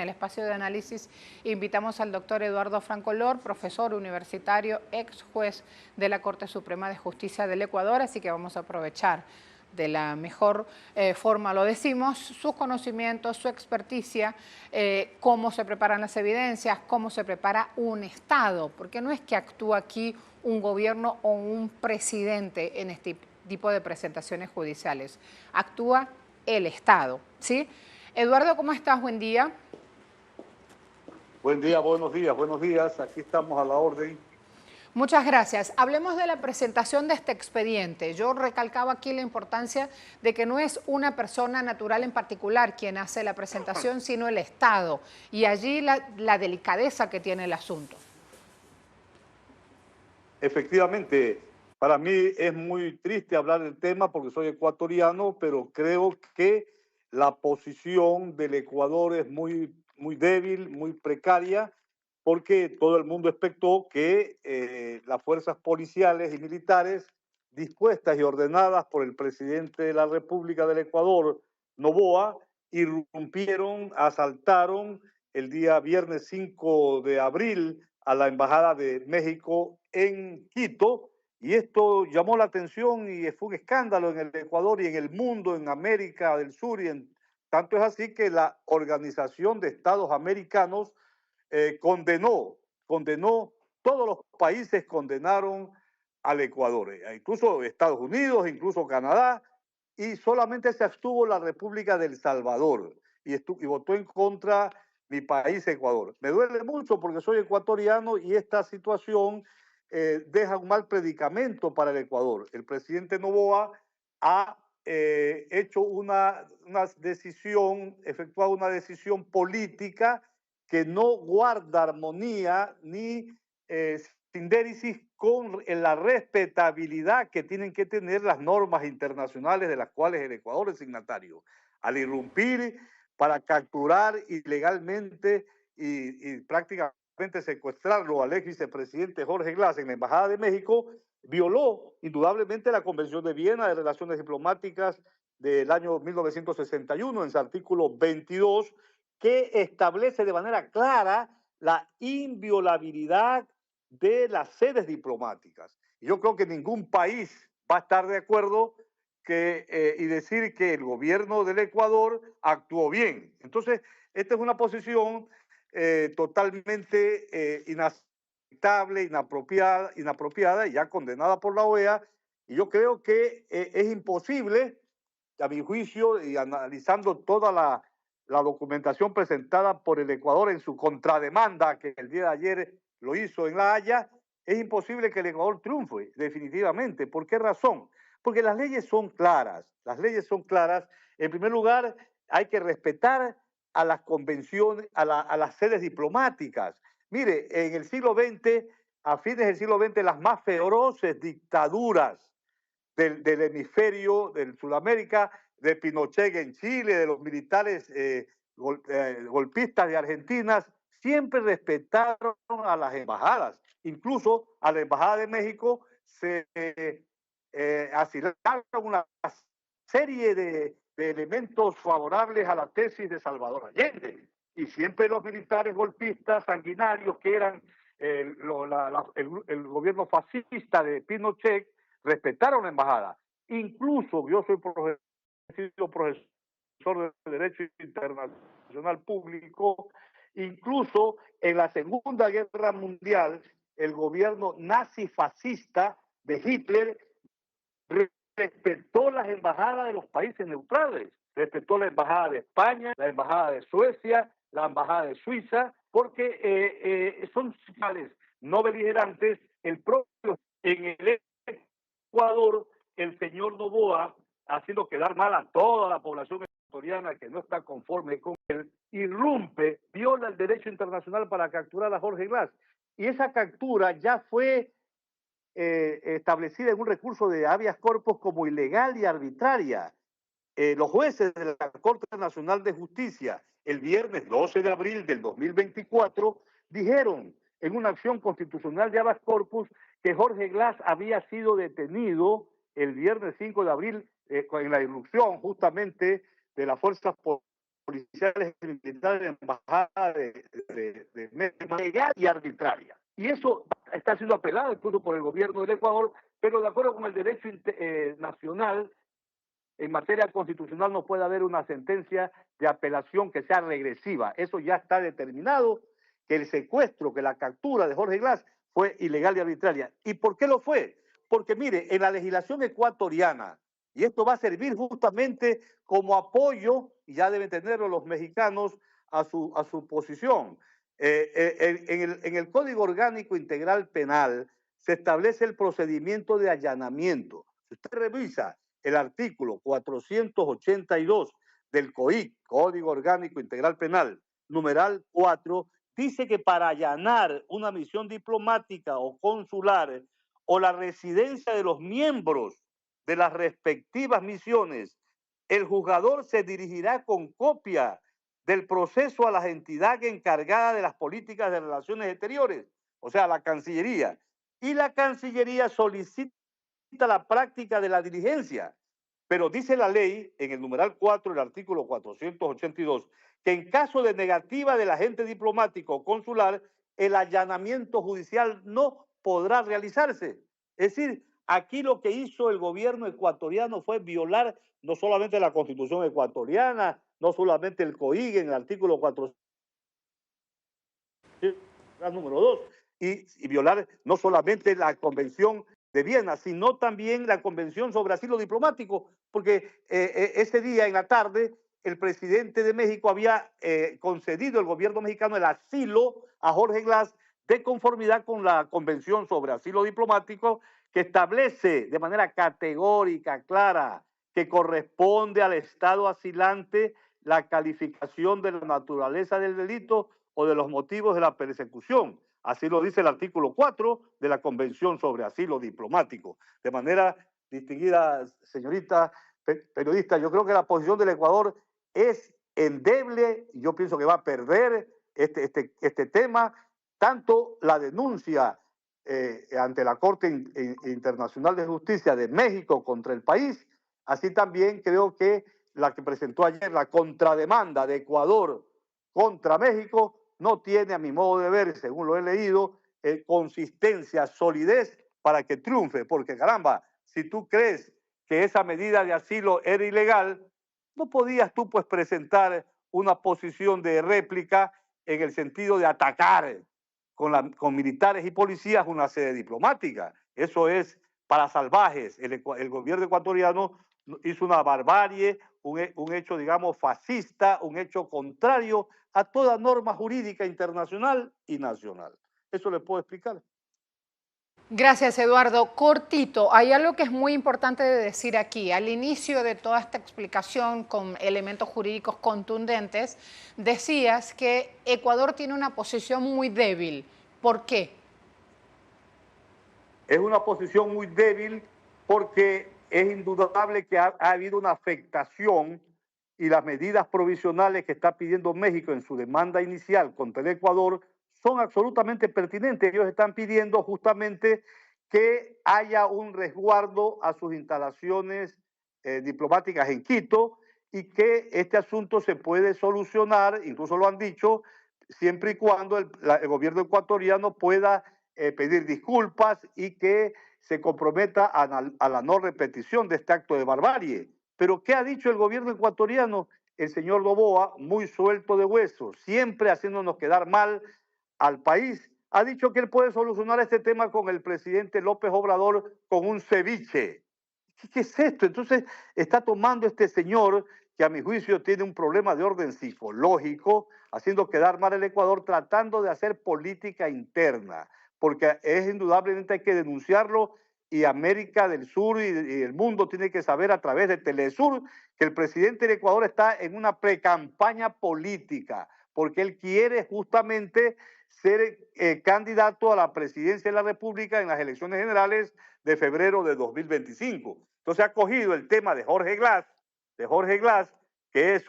el espacio de análisis invitamos al doctor Eduardo Francolor, profesor universitario, ex juez de la Corte Suprema de Justicia del Ecuador, así que vamos a aprovechar de la mejor forma, lo decimos, sus conocimientos, su experticia, cómo se preparan las evidencias, cómo se prepara un Estado, porque no es que actúa aquí un gobierno o un presidente en este tipo de presentaciones judiciales, actúa el Estado, ¿sí? Eduardo, ¿cómo estás? Buen día. Buen día, buenos días, buenos días. Aquí estamos a la orden. Muchas gracias. Hablemos de la presentación de este expediente. Yo recalcaba aquí la importancia de que no es una persona natural en particular quien hace la presentación, sino el Estado. Y allí la delicadeza que tiene el asunto. Efectivamente, para mí es muy triste hablar del tema porque soy ecuatoriano, pero creo que la posición del Ecuador es muy débil, muy precaria, porque todo el mundo expectó que las fuerzas policiales y militares dispuestas y ordenadas por el presidente de la República del Ecuador, Noboa, irrumpieron, asaltaron el día viernes 5 de abril a la Embajada de México en Quito, y esto llamó la atención y fue un escándalo en el Ecuador y en el mundo, en América del Sur, tanto es así que la Organización de Estados Americanos condenó, todos los países condenaron al Ecuador, incluso Estados Unidos, incluso Canadá, y solamente se abstuvo la República del Salvador y votó en contra mi país, Ecuador. Me duele mucho porque soy ecuatoriano y esta situación deja un mal predicamento para el Ecuador. El presidente Noboa ha hecho efectuado una decisión política que no guarda armonía ni sindéresis con la respetabilidad que tienen que tener las normas internacionales de las cuales el Ecuador es signatario. Al irrumpir para capturar ilegalmente y prácticamente secuestrarlo al ex vicepresidente Jorge Glass en la Embajada de México, violó indudablemente la Convención de Viena de Relaciones Diplomáticas del año 1961 en su artículo 22, que establece de manera clara la inviolabilidad de las sedes diplomáticas. Y yo creo que ningún país va a estar de acuerdo y decir que el gobierno del Ecuador actuó bien. Entonces, esta es una posición totalmente inaceptable, inapropiada y ya condenada por la OEA. Y yo creo que es imposible, a mi juicio, y analizando toda la documentación presentada por el Ecuador en su contrademanda, que el día de ayer lo hizo en La Haya, es imposible que el Ecuador triunfe, definitivamente. ¿Por qué razón? Porque las leyes son claras. Las leyes son claras. En primer lugar, hay que respetar a las convenciones, a las sedes diplomáticas. Mire, en el siglo XX, a fines del siglo XX, las más feroces dictaduras del hemisferio, del Sudamérica, de Pinochet en Chile, de los militares golpistas de Argentina, siempre respetaron a las embajadas. Incluso a la Embajada de México se asignaron una serie de elementos favorables a la tesis de Salvador Allende. Y siempre los militares golpistas sanguinarios que eran el gobierno fascista de Pinochet respetaron la embajada. Incluso yo soy profesor de Derecho Internacional Público, incluso en la Segunda Guerra Mundial, el gobierno nazi-fascista de Hitler respetó las embajadas de los países neutrales, respetó la embajada de España, la embajada de Suecia, la embajada de Suiza, porque son sociales no beligerantes. El propio en el Ecuador, el señor Noboa, haciendo quedar mal a toda la población ecuatoriana que no está conforme con él, irrumpe, viola el derecho internacional para capturar a Jorge Glass. Y esa captura ya fue establecida en un recurso de habeas corpus como ilegal y arbitraria. Los jueces de la Corte Nacional de Justicia, el viernes 12 de abril del 2024, dijeron en una acción constitucional de habeas corpus que Jorge Glass había sido detenido el viernes 5 de abril en la irrupción justamente de las fuerzas policiales y militares de la embajada de México, legal y arbitraria. Y eso está siendo apelado incluso por el gobierno del Ecuador, pero de acuerdo con el derecho nacional, en materia constitucional no puede haber una sentencia de apelación que sea regresiva. Eso ya está determinado, que el secuestro, que la captura de Jorge Glass fue ilegal y arbitraria. ¿Y por qué lo fue? Porque mire, en la legislación ecuatoriana, y esto va a servir justamente como apoyo, y ya deben tenerlo los mexicanos, a su posición. En el Código Orgánico Integral Penal se establece el procedimiento de allanamiento. Si usted revisa el artículo 482 del COIP, Código Orgánico Integral Penal, numeral 4, dice que para allanar una misión diplomática o consular o la residencia de los miembros de las respectivas misiones, el juzgador se dirigirá con copia del proceso a la entidad encargada de las políticas de relaciones exteriores, o sea, la Cancillería, y la Cancillería solicita la práctica de la diligencia. Pero dice la ley, en el numeral 4 del artículo 482, que en caso de negativa del agente diplomático o consular, el allanamiento judicial no podrá realizarse. Es decir, aquí lo que hizo el gobierno ecuatoriano fue violar no solamente la Constitución ecuatoriana, no solamente el COIG en el artículo 4 número 2, y violar no solamente la Convención de Viena, sino también la Convención sobre Asilo Diplomático, porque ese día en la tarde el presidente de México había concedido al gobierno mexicano el asilo a Jorge Glass de conformidad con la Convención sobre Asilo Diplomático, que establece de manera categórica, clara, que corresponde al Estado asilante la calificación de la naturaleza del delito o de los motivos de la persecución. Así lo dice el artículo 4 de la Convención sobre Asilo Diplomático. De manera distinguida, señorita periodista, yo creo que la posición del Ecuador es endeble y yo pienso que va a perder este tema, tanto la denuncia ante la Corte Internacional de Justicia de México contra el país, así también creo que la que presentó ayer la contrademanda de Ecuador contra México no tiene, a mi modo de ver, según lo he leído, consistencia, solidez para que triunfe, porque caramba, si tú crees que esa medida de asilo era ilegal, no podías tú pues presentar una posición de réplica en el sentido de atacar con militares y policías una sede diplomática. Eso es para salvajes. El gobierno ecuatoriano hizo una barbarie, un hecho, digamos, fascista, un hecho contrario a toda norma jurídica internacional y nacional. Eso le puedo explicar. Gracias, Eduardo. Cortito, hay algo que es muy importante de decir aquí. Al inicio de toda esta explicación con elementos jurídicos contundentes, decías que Ecuador tiene una posición muy débil. ¿Por qué? Es una posición muy débil porque es indudable que ha habido una afectación y las medidas provisionales que está pidiendo México en su demanda inicial contra el Ecuador son absolutamente pertinentes. Ellos están pidiendo justamente que haya un resguardo a sus instalaciones diplomáticas en Quito y que este asunto se puede solucionar, incluso lo han dicho, siempre y cuando el gobierno ecuatoriano pueda pedir disculpas y que se comprometa a la no repetición de este acto de barbarie. Pero ¿qué ha dicho el gobierno ecuatoriano? El señor Noboa, muy suelto de hueso, siempre haciéndonos quedar mal al país, ha dicho que él puede solucionar este tema con el presidente López Obrador con un ceviche. ¿Qué es esto? Entonces está tomando este señor, que a mi juicio tiene un problema de orden psicológico, haciendo quedar mal el Ecuador, tratando de hacer política interna, porque es indudablemente hay que denunciarlo y América del Sur y el mundo tiene que saber a través de Telesur que el presidente del Ecuador está en una precampaña política, porque él quiere justamente ser candidato a la presidencia de la República en las elecciones generales de febrero de 2025. Entonces ha cogido el tema de Jorge Glass, que es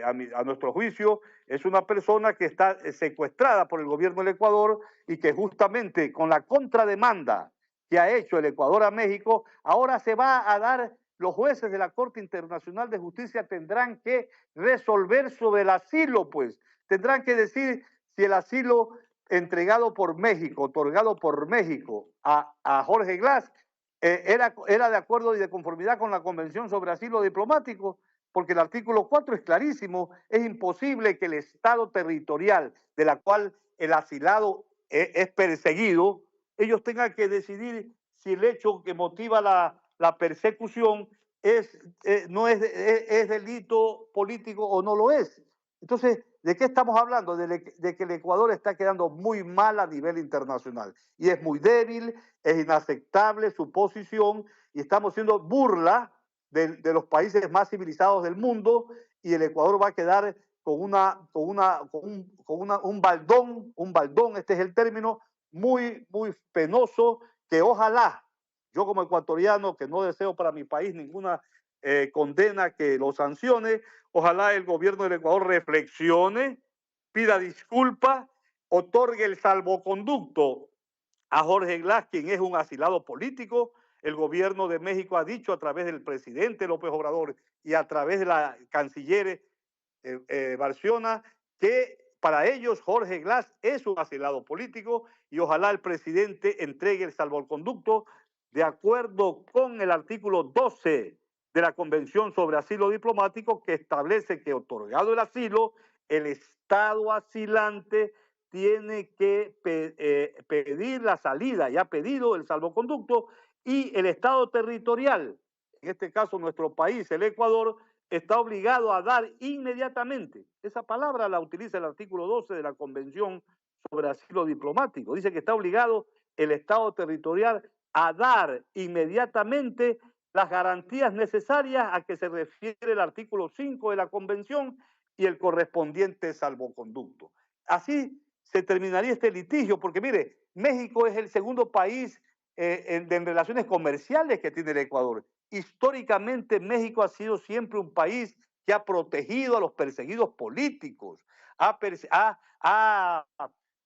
a nuestro juicio, es una persona que está secuestrada por el gobierno del Ecuador y que justamente con la contrademanda que ha hecho el Ecuador a México, ahora se va a dar los jueces de la Corte Internacional de Justicia tendrán que resolver sobre el asilo, pues. Tendrán que decir si el asilo entregado por México, otorgado por México a Jorge Glass, era de acuerdo y de conformidad con la Convención sobre Asilo Diplomático, porque el artículo 4 es clarísimo, es imposible que el Estado territorial de la cual el asilado es perseguido, ellos tengan que decidir si el hecho que motiva la persecución no es delito político o no lo es. Entonces, ¿de qué estamos hablando? De que el Ecuador está quedando muy mal a nivel internacional y es muy débil, es inaceptable su posición y estamos haciendo burla de los países más civilizados del mundo y el Ecuador va a quedar un baldón, este es el término, muy, muy penoso, que ojalá, yo como ecuatoriano, que no deseo para mi país ninguna condena que lo sancione, ojalá el gobierno del Ecuador reflexione, pida disculpas, otorgue el salvoconducto a Jorge Glass, quien es un asilado político. El gobierno de México ha dicho a través del presidente López Obrador y a través de la canciller Barciona que para ellos Jorge Glass es un asilado político y ojalá el presidente entregue el salvoconducto de acuerdo con el artículo 12 de la Convención sobre Asilo Diplomático, que establece que otorgado el asilo, el Estado asilante tiene que pedir la salida, ya ha pedido el salvoconducto, y el Estado territorial, en este caso nuestro país, el Ecuador, está obligado a dar inmediatamente. Esa palabra la utiliza el artículo 12 de la Convención sobre Asilo Diplomático. Dice que está obligado el Estado territorial a dar inmediatamente las garantías necesarias a que se refiere el artículo 5 de la Convención y el correspondiente salvoconducto. Así se terminaría este litigio, porque mire, México es el segundo país en relaciones comerciales que tiene el Ecuador. Históricamente México ha sido siempre un país que ha protegido a los perseguidos políticos, ha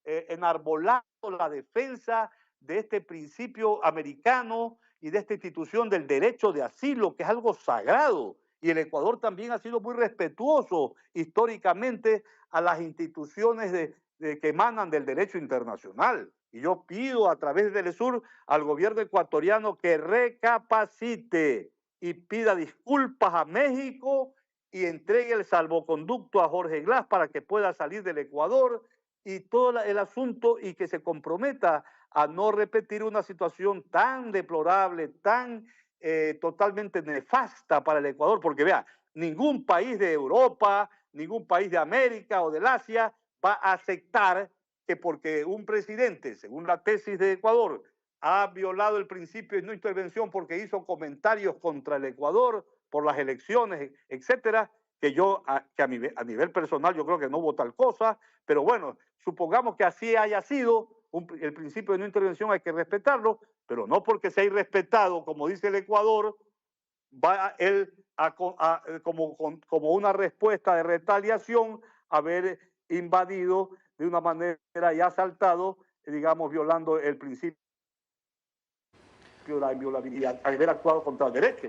enarbolado la defensa de este principio americano y de esta institución del derecho de asilo, que es algo sagrado. Y el Ecuador también ha sido muy respetuoso históricamente a las instituciones que emanan del derecho internacional. Y yo pido a través del ESUR al gobierno ecuatoriano que recapacite y pida disculpas a México y entregue el salvoconducto a Jorge Glass para que pueda salir del Ecuador y todo el asunto y que se comprometa a no repetir una situación tan deplorable, tan totalmente nefasta para el Ecuador, porque vea, ningún país de Europa, ningún país de América o del Asia va a aceptar que porque un presidente, según la tesis de Ecuador, ha violado el principio de no intervención porque hizo comentarios contra el Ecuador por las elecciones, etcétera, que a nivel personal yo creo que no hubo tal cosa, pero bueno, supongamos que así haya sido, el principio de no intervención hay que respetarlo, pero no porque sea irrespetado, como dice el Ecuador, va él como una respuesta de retaliación haber invadido de una manera y asaltado, digamos, violando el principio de la inviolabilidad, haber actuado contra el derecho.